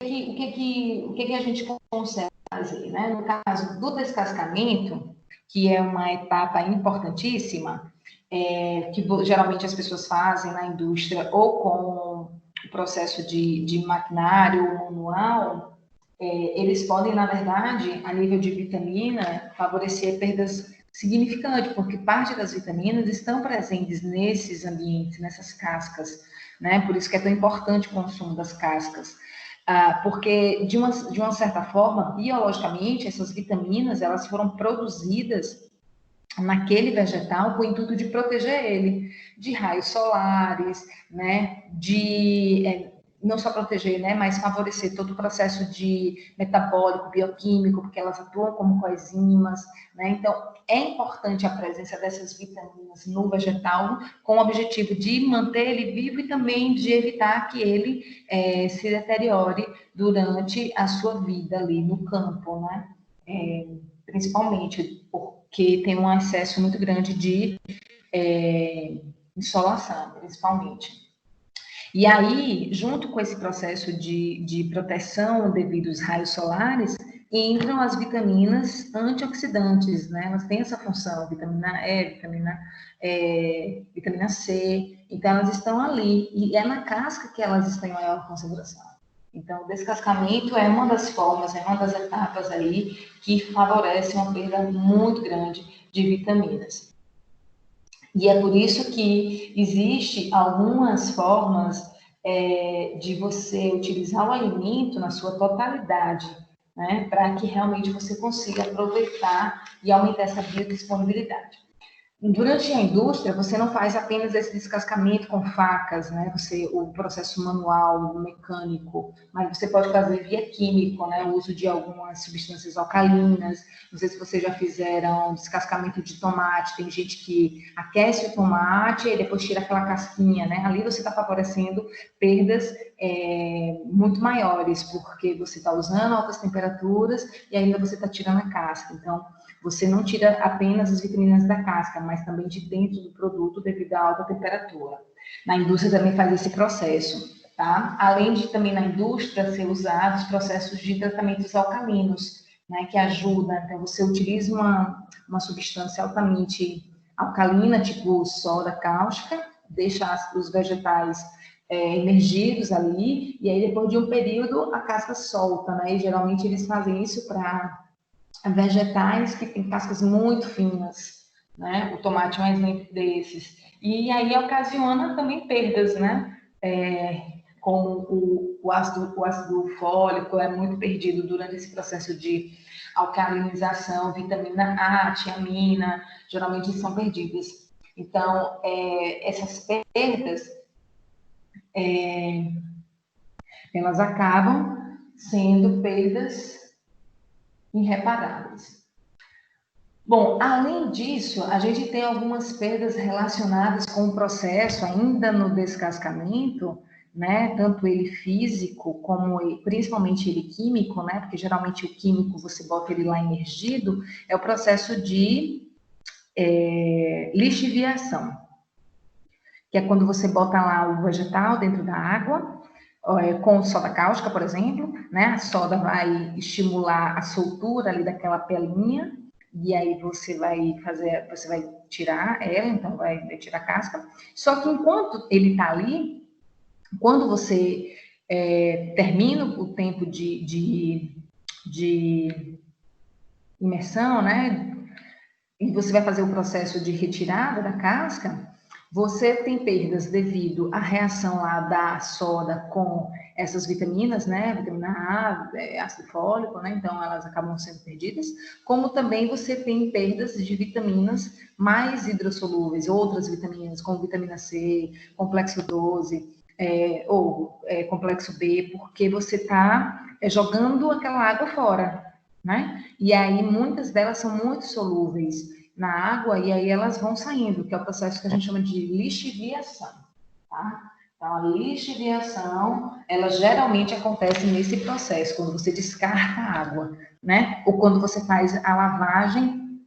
que a gente consegue fazer, né? No caso do descascamento, que é uma etapa importantíssima, que geralmente as pessoas fazem na indústria ou com o processo de maquinário ou manual, eles podem, na verdade, a nível de vitamina, favorecer perdas significantes, porque parte das vitaminas estão presentes nesses ambientes, nessas cascas, né? Por isso que é tão importante o consumo das cascas. Porque, de uma certa forma, biologicamente, essas vitaminas, elas foram produzidas naquele vegetal com o intuito de proteger ele de raios solares, né, não só proteger, né, mas favorecer todo o processo de metabólico, bioquímico, porque elas atuam como coenzimas, né, então é importante a presença dessas vitaminas no vegetal com o objetivo de manter ele vivo e também de evitar que ele se deteriore durante a sua vida ali no campo, né, principalmente porque tem um excesso muito grande de insolação, principalmente. E aí, junto com esse processo de proteção devido aos raios solares, entram as vitaminas antioxidantes, né? Elas têm essa função, vitamina E, vitamina C, então elas estão ali, e é na casca que elas estão em maior concentração. Então, o descascamento é uma das formas, é uma das etapas aí que favorece uma perda muito grande de vitaminas. E é por isso que existe algumas formas de você utilizar o alimento na sua totalidade, né, para que realmente você consiga aproveitar e aumentar essa biodisponibilidade. Durante a indústria, você não faz apenas esse descascamento com facas, né? O processo manual, mecânico, mas você pode fazer via químico, né? O uso de algumas substâncias alcalinas. Não sei se vocês já fizeram descascamento de tomate. Tem gente que aquece o tomate e depois tira aquela casquinha, né? Ali você está favorecendo perdas muito maiores, porque você está usando altas temperaturas e ainda você está tirando a casca. Então, você não tira apenas as vitaminas da casca, mas também de dentro do produto devido à alta temperatura. Na indústria também faz esse processo, tá? Além de também na indústria ser usados processos de tratamentos alcalinos, né, que ajuda. Então, você utiliza uma substância altamente alcalina, tipo soda cáustica, deixa os vegetais emergidos ali, e aí depois de um período a casca solta, né? E geralmente eles fazem isso para vegetais que têm cascas muito finas, né? O tomate é um exemplo desses. E aí ocasiona também perdas, né? Como o ácido fólico é muito perdido durante esse processo de alcalinização, vitamina A, tiamina, geralmente são perdidas. Então, essas perdas, elas acabam sendo perdas irreparáveis. Bom, além disso, a gente tem algumas perdas relacionadas com o processo ainda no descascamento, né? Tanto ele físico como principalmente ele químico, né? Porque geralmente o químico você bota ele lá imergido, é o processo de lixiviação, que é quando você bota lá o vegetal dentro da água, com soda cáustica, por exemplo, né? A soda vai estimular a soltura ali daquela pelinha, e aí você vai tirar ela, então vai tirar a casca. Só que enquanto ele está ali, quando você termina o tempo de imersão, né? E você vai fazer o processo de retirada da casca, você tem perdas devido à reação lá da soda com essas vitaminas, né? Vitamina A, ácido fólico, né? Então elas acabam sendo perdidas. Como também você tem perdas de vitaminas mais hidrossolúveis, outras vitaminas, como vitamina C, complexo 12, ou complexo B, porque você está jogando aquela água fora, né? E aí muitas delas são muito solúveis na água e aí elas vão saindo, que é o processo que a gente chama de lixiviação, tá? Então, a lixiviação, ela geralmente acontece nesse processo, quando você descarta a água, né? Ou quando você faz a lavagem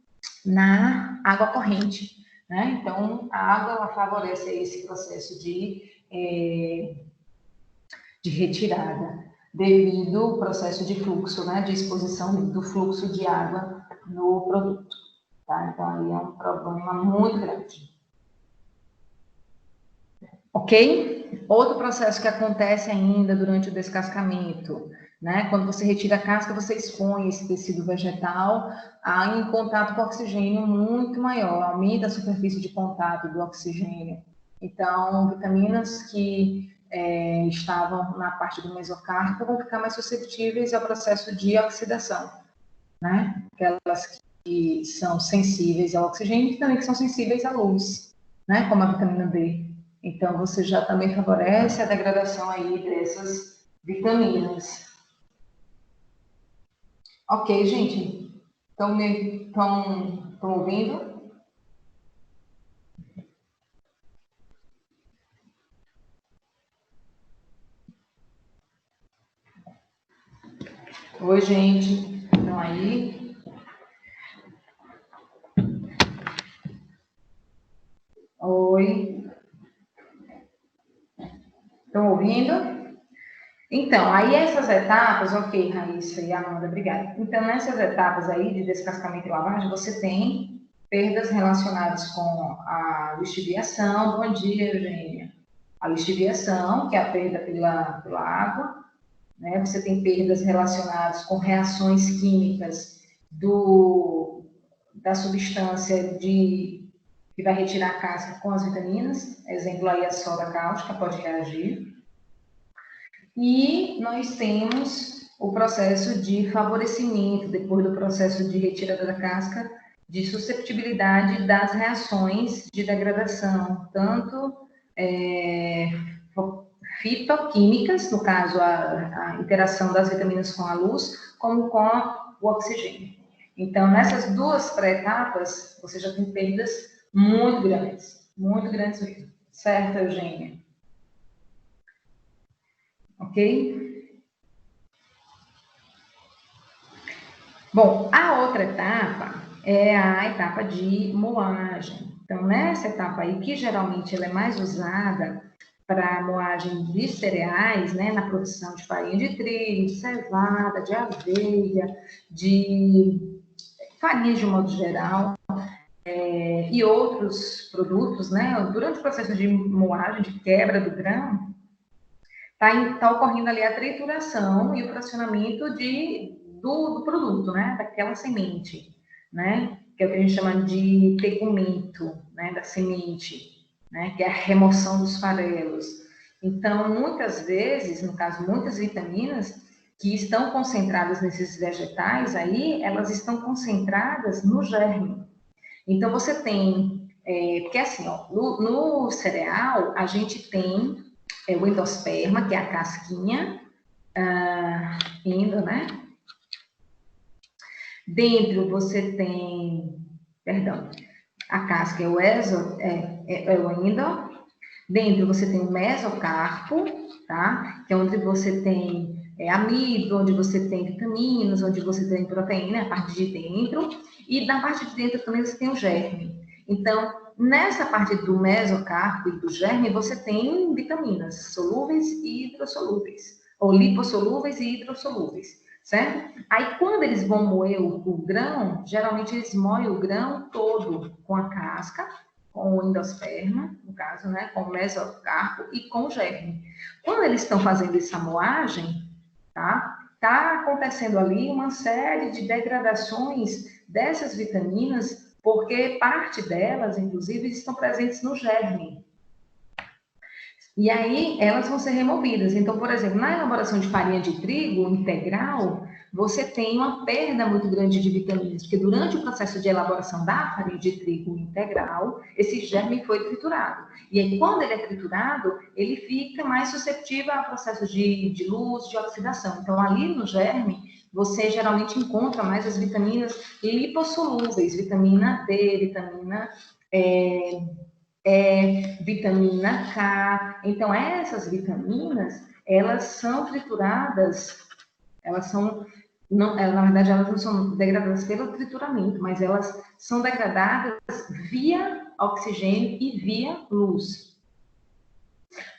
na água corrente, né? Então, a água, ela favorece esse processo de retirada devido ao processo de fluxo, né, de exposição do fluxo de água no produto. Tá? Então, aí é um problema muito grande. Ok? Outro processo que acontece ainda durante o descascamento, né? Quando você retira a casca, você expõe esse tecido vegetal em contato com oxigênio muito maior, aumenta a superfície de contato do oxigênio. Então, vitaminas que estavam na parte do mesocarpo vão ficar mais suscetíveis ao processo de oxidação, né? Aquelas que são sensíveis ao oxigênio e também que são sensíveis à luz, né? Como a vitamina D. Então, você já também favorece a degradação aí dessas vitaminas. Ok, gente? Estão ouvindo? Oi, gente. Estão aí? Oi. Estão ouvindo? Então, aí essas etapas, ok, Raíssa e Amanda, obrigada. Então, nessas etapas aí de descascamento e lavagem, você tem perdas relacionadas com a lixiviação. Bom dia, Eugênia. A lixiviação, que é a perda pela água, né? Você tem perdas relacionadas com reações químicas da substância que vai retirar a casca com as vitaminas. Exemplo aí, a soda cáustica pode reagir. E nós temos o processo de favorecimento, depois do processo de retirada da casca, de susceptibilidade das reações de degradação, tanto fitoquímicas, no caso a interação das vitaminas com a luz, como com o oxigênio. Então, nessas duas pré-etapas, você já tem perdas muito grandes mesmo. Certo, Eugênia? Ok? Bom, a outra etapa é a etapa de moagem. Então, nessa etapa aí, que geralmente ela é mais usada para moagem de cereais, né, na produção de farinha de trigo, de cevada, de aveia, de farinha de um modo geral, e outros produtos, né, durante o processo de moagem, de quebra do grão, está ocorrendo ali a trituração e o fracionamento do produto, né, daquela semente, né, que é o que a gente chama de tegumento, né, da semente, né, que é a remoção dos farelos. Então, muitas vezes, no caso, muitas vitaminas que estão concentradas nesses vegetais aí, elas estão concentradas no germe. Então, você tem, porque assim, ó, no cereal, a gente tem o endosperma, que é a casquinha, indo, né? Dentro você tem, perdão, a casca é o endo. Dentro você tem o mesocarpo, tá? Que é onde você tem amido, onde você tem vitaminas, onde você tem proteína, a parte de dentro. E na parte de dentro também você tem o germe. Então, nessa parte do mesocarpo e do germe, você tem vitaminas solúveis e hidrossolúveis, ou lipossolúveis e hidrossolúveis, certo? Aí, quando eles vão moer o grão, geralmente eles moem o grão todo com a casca, com o endosperma, no caso, né, com o mesocarpo e com o germe. Quando eles estão fazendo essa moagem, tá acontecendo ali uma série de degradações dessas vitaminas, porque parte delas, inclusive, estão presentes no germe. E aí, elas vão ser removidas. Então, por exemplo, na elaboração de farinha de trigo integral, você tem uma perda muito grande de vitaminas, porque durante o processo de elaboração da farinha de trigo integral, esse germe foi triturado. E aí, quando ele é triturado, ele fica mais suscetível ao processo de luz, de oxidação. Então, ali no germe, você geralmente encontra mais as vitaminas lipossolúveis, vitamina D, vitamina K. Então, essas vitaminas, elas são trituradas, na verdade, elas não são degradadas pelo trituramento, mas elas são degradadas via oxigênio e via luz.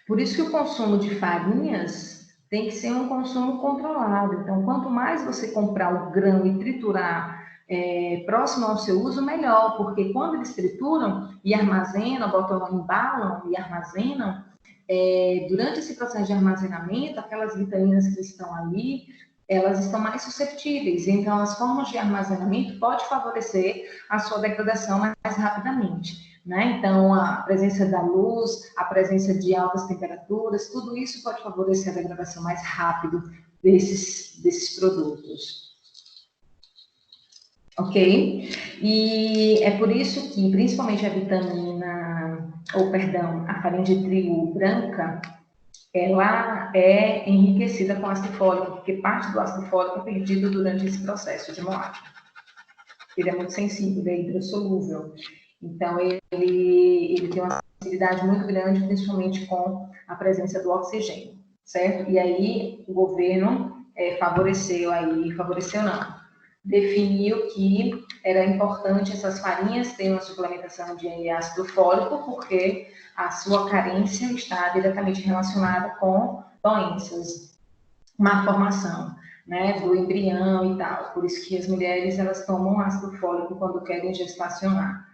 Por isso que o consumo de farinhas tem que ser um consumo controlado. Então, quanto mais você comprar o grão e triturar próximo ao seu uso, melhor, porque quando eles trituram e armazenam, botam, embalam e armazenam, durante esse processo de armazenamento, aquelas vitaminas que estão ali, elas estão mais susceptíveis. Então, as formas de armazenamento pode favorecer a sua degradação mais rapidamente. Né? Então, a presença da luz, a presença de altas temperaturas, tudo isso pode favorecer a degradação mais rápido desses produtos. Ok? E é por isso que, principalmente a a farinha de trigo branca, ela é enriquecida com ácido fólico, porque parte do ácido fólico é perdido durante esse processo de moagem. Ele é muito sensível, ele é hidrossolúvel. Então, ele tem uma sensibilidade muito grande, principalmente com a presença do oxigênio, certo? E aí, o governo favoreceu não, definiu que era importante essas farinhas terem uma suplementação de ácido fólico, porque a sua carência está diretamente relacionada com doenças, má formação, né, do embrião e tal. Por isso que as mulheres, elas tomam ácido fólico quando querem gestacionar.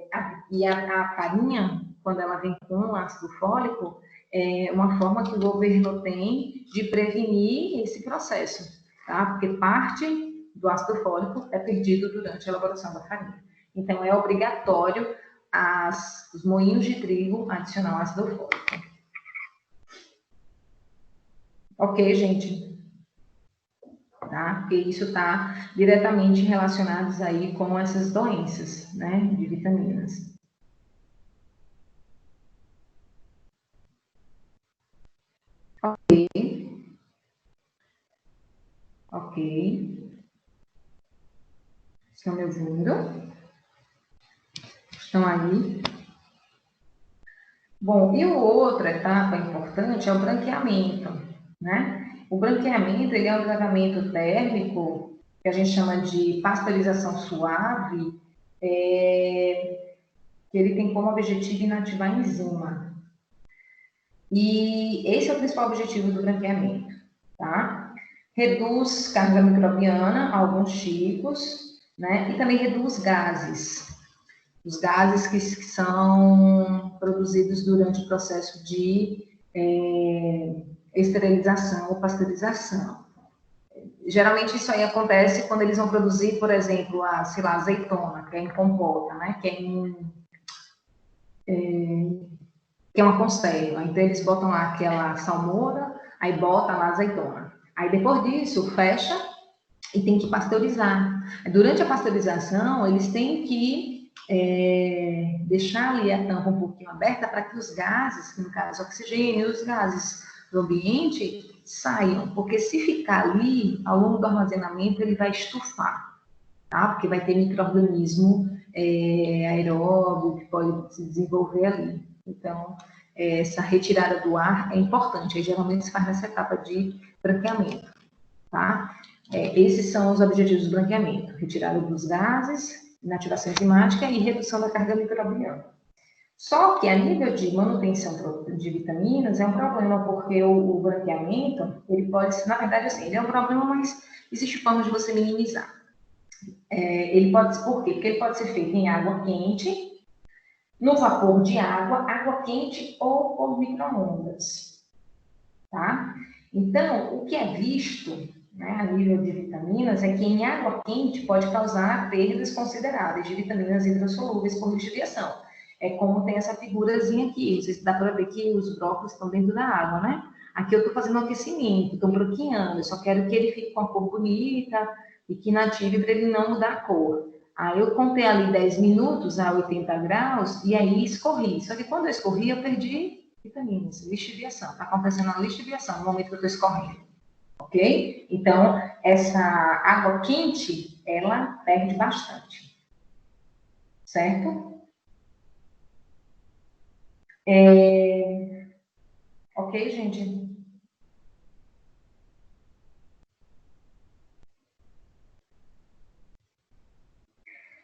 A farinha, quando ela vem com ácido fólico, é uma forma que o governo tem de prevenir esse processo, tá? Porque parte do ácido fólico é perdido durante a elaboração da farinha. Então, é obrigatório os moinhos de trigo adicionar ácido fólico. Ok, gente? Tá? Porque isso está diretamente relacionado aí com essas doenças, né, de vitaminas. Ok. Ok. Estão me ouvindo? Estão aí? Bom, e outra etapa importante é o branqueamento, né? O branqueamento, ele é um tratamento térmico que a gente chama de pasteurização suave, que ele tem como objetivo inativar a enzima. E esse é o principal objetivo do branqueamento, tá? Reduz carga microbiana, alguns tipos, né? E também reduz gases. Os gases que são produzidos durante o processo de esterilização ou pasteurização. Geralmente isso aí acontece quando eles vão produzir, por exemplo, sei lá, azeitona, que é em compota, né? Que é uma conserva. Então, eles botam lá aquela salmoura, aí bota lá a azeitona. Aí, depois disso, fecha e tem que pasteurizar. Durante a pasteurização, eles têm que deixar ali a tampa um pouquinho aberta para que os gases, no caso, oxigênio e os gases do ambiente, saiam. Porque se ficar ali, ao longo do armazenamento, ele vai estufar, tá? Porque vai ter micro-organismo aeróbio que pode se desenvolver ali. Então, essa retirada do ar é importante. Aí, geralmente, se faz nessa etapa de branqueamento, tá? Esses são os objetivos do branqueamento: retirada dos gases, inativação enzimática e redução da carga microbiana. Só que a nível de manutenção de vitaminas é um problema, porque o branqueamento, ele pode ser, na verdade, assim, ele é um problema, mas existe forma de você minimizar. Ele pode, por quê? Porque ele pode ser feito em água quente, no vapor de água quente ou por micro-ondas, tá? Então, o que é visto, né, a nível de vitaminas, é que em água quente pode causar perdas consideráveis de vitaminas hidrossolúveis por lixiviação. É como tem essa figurazinha aqui, vocês dá para ver que os brócolis estão dentro da água, né? Aqui eu estou fazendo um aquecimento, estou branqueando, eu só quero que ele fique com a cor bonita e que inative para ele não mudar a cor. Aí eu contei ali 10 minutos a 80 graus e aí escorri. Só que quando eu escorri, eu perdi vitaminas, lixiviação. Está acontecendo a lixiviação no momento que eu estou escorrendo. Ok? Então, essa água quente, ela perde bastante. Certo? Ok, gente?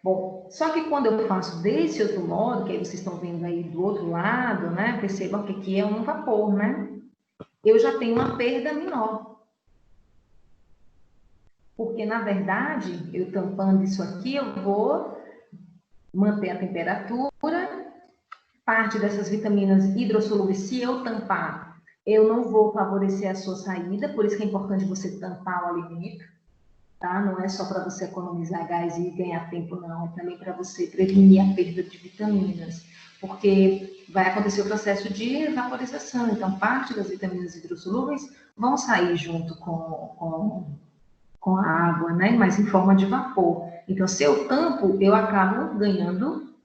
Bom, só que quando eu faço desse outro modo, que aí vocês estão vendo aí do outro lado, né? Percebam que aqui é um vapor, né? eu já tenho uma perda menor. Porque, na verdade, eu tampando isso aqui, eu vou manter a temperatura, parte dessas vitaminas hidrossolúveis, se eu tampar, eu não vou favorecer a sua saída, por isso que é importante você tampar o alimento, tá? Não é só para você economizar gás e ganhar tempo, não, é também para você prevenir a perda de vitaminas, porque vai acontecer o processo de evaporização, então parte das vitaminas hidrossolúveis vão sair junto com a água, né? Mas em forma de vapor. Então, se eu tampo, eu acabo ganhando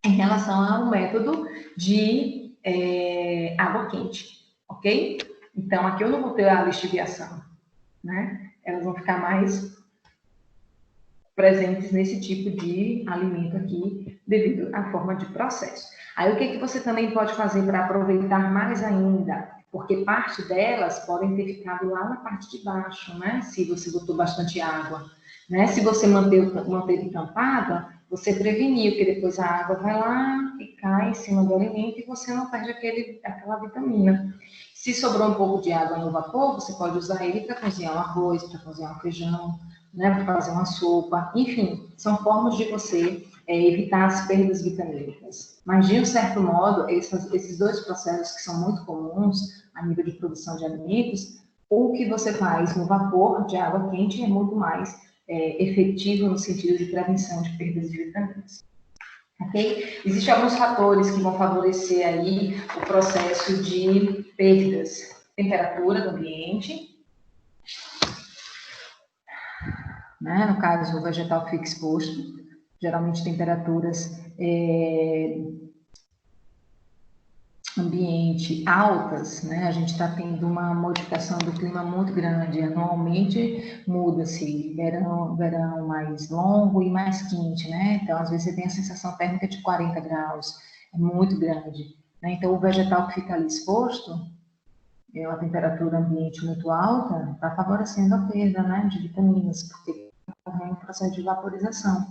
em relação ao método de água quente, ok? Então, aqui eu não vou ter a lixiviação, né? Elas vão ficar mais presentes nesse tipo de alimento aqui, devido à forma de processo. Aí, o que você também pode fazer para aproveitar mais ainda? Porque parte delas podem ter ficado lá na parte de baixo, né? Se você botou bastante água, né? Se você manteve tampada, você preveniu que depois a água vai lá e cai em cima do alimento e você não perde aquela vitamina. Se sobrou um pouco de água no vapor, você pode usar ele para cozinhar um arroz, para cozinhar um feijão, né? Para fazer uma sopa. Enfim, são formas de você evitar as perdas vitamínicas. Mas, de um certo modo, esses dois processos que são muito comuns a nível de produção de alimentos, o que você faz no vapor de água quente é muito mais efetivo no sentido de prevenção de perdas de vitaminas. Okay? Existem alguns fatores que vão favorecer aí o processo de perdas. Temperatura do ambiente, né? No caso, o vegetal fica exposto, geralmente temperaturas ambiente altas, né? A gente está tendo uma modificação do clima muito grande. Anualmente muda-se verão mais longo e mais quente, né? Então, às vezes, você tem a sensação térmica de 40 graus, é muito grande, né? Então, o vegetal que fica ali exposto, é uma temperatura ambiente muito alta, está favorecendo a perda, né, de vitaminas, porque ocorre um processo de vaporização.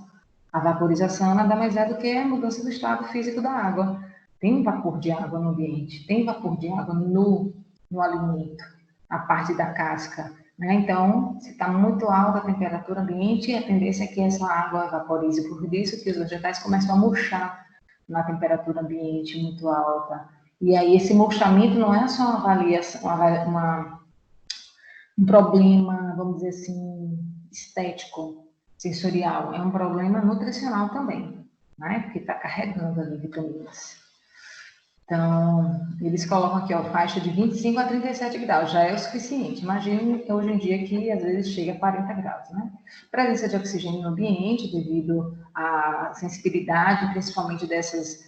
A vaporização nada mais é do que a mudança do estado físico da água. Tem vapor de água no ambiente, tem vapor de água no alimento, a parte da casca, né? Então, se está muito alta a temperatura ambiente, a tendência é que essa água vaporize, por isso que os vegetais começam a murchar na temperatura ambiente muito alta. E aí, esse murchamento não é só um problema, vamos dizer assim, estético, sensorial, é um problema nutricional também, né? Porque está carregando ali vitaminas. Então, eles colocam aqui, ó, faixa de 25 a 37 graus, já é o suficiente. Imagine hoje em dia que às vezes chega a 40 graus, né? Presença de oxigênio no ambiente devido à sensibilidade, principalmente dessas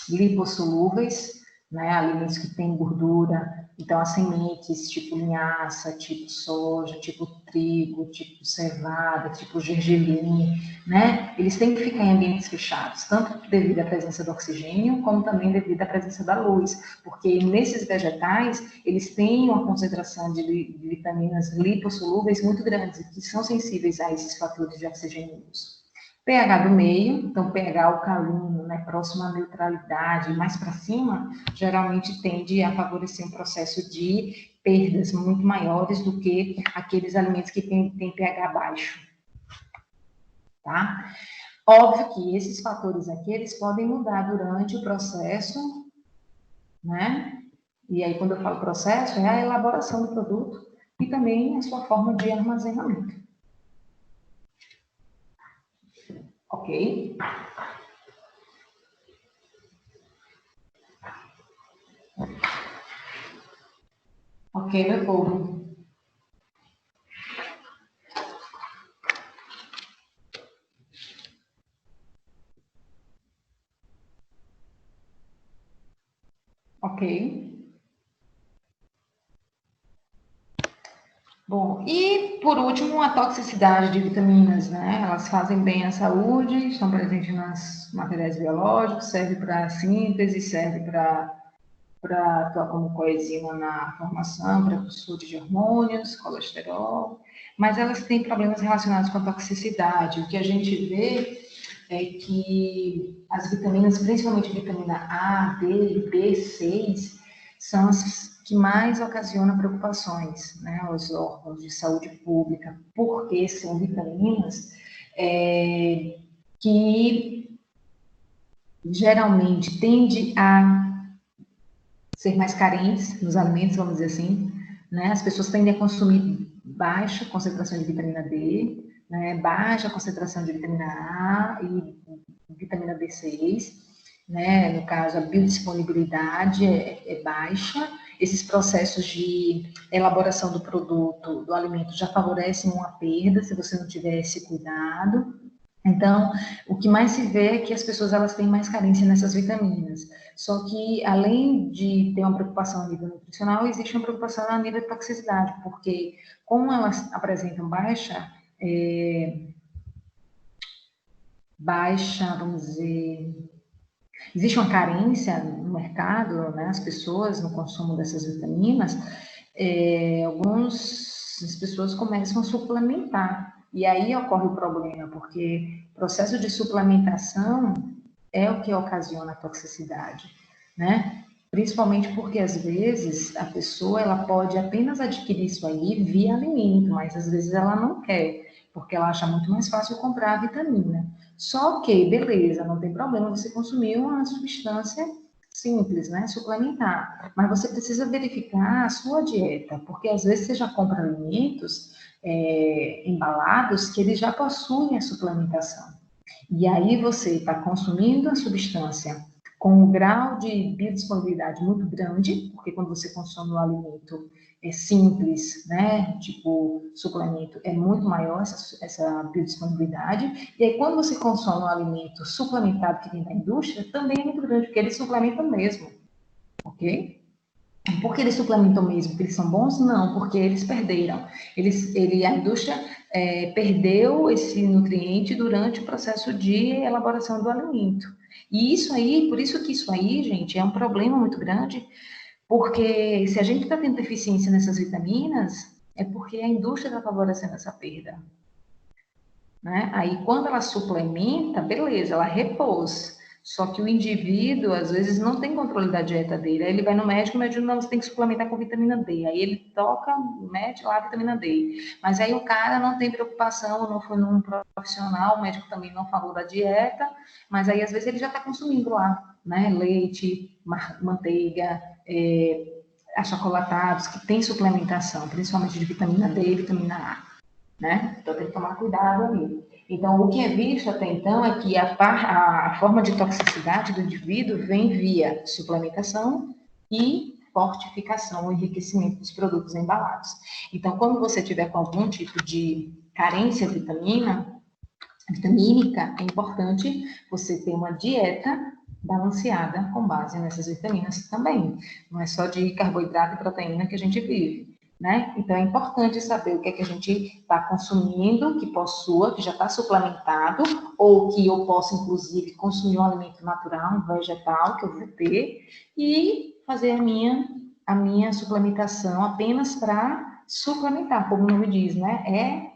lipossolúveis, né? Alimentos que têm gordura. Então, as sementes tipo linhaça, tipo soja, tipo trigo, tipo cevada, tipo gergelim, né? Eles têm que ficar em ambientes fechados, tanto devido à presença do oxigênio, como também devido à presença da luz, porque nesses vegetais, eles têm uma concentração de vitaminas lipossolúveis muito grandes, que são sensíveis a esses fatores de oxigênio e luz. pH do meio, então pH alcalino, né, próximo à neutralidade, mais para cima, geralmente tende a favorecer um processo de perdas muito maiores do que aqueles alimentos que têm pH baixo. Tá? Óbvio que esses fatores aqui, eles podem mudar durante o processo, né? E aí, quando eu falo processo, é a elaboração do produto e também a sua forma de armazenamento. Ok? Ok, meu povo. Ok. Bom, e por último, a toxicidade de vitaminas, né? Elas fazem bem à saúde, estão presentes nos materiais biológicos, serve para síntese, serve para atuar como coenzima na formação, precursor de hormônios, colesterol, mas elas têm problemas relacionados com a toxicidade. O que a gente vê é que as vitaminas, principalmente vitamina A, D, B6, são as que mais ocasionam preocupações, né, aos órgãos de saúde pública, porque são vitaminas que geralmente tendem a ser mais carentes nos alimentos, vamos dizer assim, né? As pessoas tendem a consumir baixa concentração de vitamina D, né? Baixa concentração de vitamina A e vitamina B6, né? No caso, a biodisponibilidade é baixa. Esses processos de elaboração do produto, do alimento, já favorecem uma perda se você não tiver esse cuidado. Então, o que mais se vê é que as pessoas elas têm mais carência nessas vitaminas. Só que, além de ter uma preocupação a nível nutricional, existe uma preocupação a nível de toxicidade, porque como elas apresentam baixa, vamos dizer, existe uma carência no mercado, né, as pessoas no consumo dessas vitaminas, as pessoas começam a suplementar. E aí ocorre o problema, porque o processo de suplementação é o que ocasiona a toxicidade, né? Principalmente porque, às vezes, a pessoa ela pode apenas adquirir isso aí via alimento, mas às vezes ela não quer, porque ela acha muito mais fácil comprar a vitamina. Só que, beleza, não tem problema você consumir uma substância simples, né? Suplementar. Mas você precisa verificar a sua dieta, porque às vezes você já compra alimentos embalados que eles já possuem a suplementação. E aí você está consumindo a substância com um grau de biodisponibilidade muito grande, porque quando você consome o alimento simples, né, tipo suplemento, é muito maior essa biodisponibilidade. E aí quando você consome um alimento suplementado que vem da indústria, também é muito grande, porque eles suplementam mesmo, ok? Por que eles suplementam mesmo? Porque eles são bons? Não, porque eles perderam. A indústria perdeu esse nutriente durante o processo de elaboração do alimento. E isso aí, por isso que isso aí, gente, é um problema muito grande, porque se a gente está tendo deficiência nessas vitaminas, é porque a indústria está favorecendo essa perda. Né? Aí, quando ela suplementa, beleza, ela repôs. Só que o indivíduo, às vezes, não tem controle da dieta dele. Aí ele vai no médico, o médico não, você tem que suplementar com vitamina D. Aí ele toca, mete lá a vitamina D. Mas aí o cara não tem preocupação, não foi num profissional, o médico também não falou da dieta, mas aí às vezes ele já está consumindo lá, né? Leite, manteiga, achocolatados, que tem suplementação, principalmente de vitamina D e vitamina A. Né? Então tem que tomar cuidado ali. Então, o que é visto até então é que a forma de toxicidade do indivíduo vem via suplementação e fortificação, o enriquecimento dos produtos embalados. Então, quando você tiver com algum tipo de carência vitamínica, é importante você ter uma dieta balanceada com base nessas vitaminas também. Não é só de carboidrato e proteína que a gente vive. Né? Então, é importante saber o que é que a gente está consumindo, que possua, que já está suplementado, ou que eu possa, inclusive, consumir um alimento natural, um vegetal, que eu vou ter, e fazer a minha suplementação apenas para suplementar, como o nome diz, né?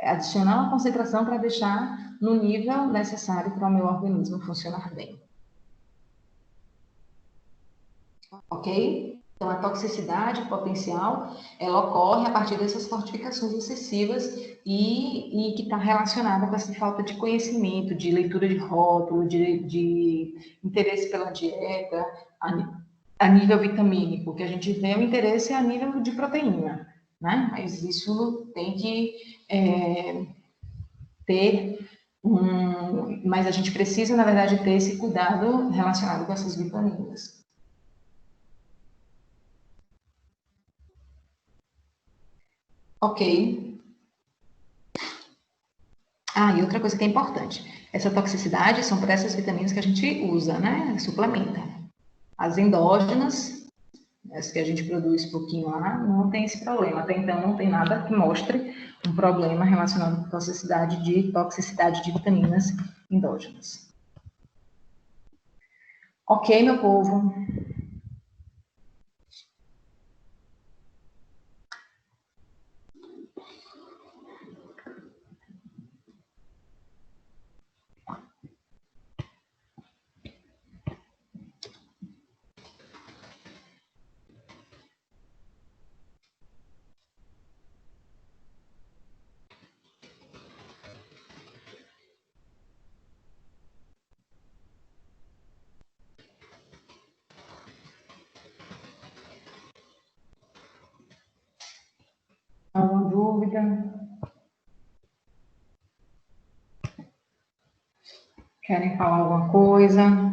Adicionar uma concentração para deixar no nível necessário para o meu organismo funcionar bem. Ok? Então, a toxicidade potencial, ela ocorre a partir dessas fortificações excessivas e que está relacionada com essa falta de conhecimento, de leitura de rótulo, de interesse pela dieta, a nível vitamínico. O que a gente vê é o interesse a nível de proteína, né? Mas isso tem que ter mas a gente precisa, na verdade, ter esse cuidado relacionado com essas vitaminas. Ok. E outra coisa que é importante, essa toxicidade são para essas vitaminas que a gente usa, né? Suplementa. As endógenas, as que a gente produz pouquinho lá, não tem esse problema. Até então não tem nada que mostre um problema relacionado com toxicidade de vitaminas endógenas. Ok, meu povo. dúvida? Querem falar alguma coisa?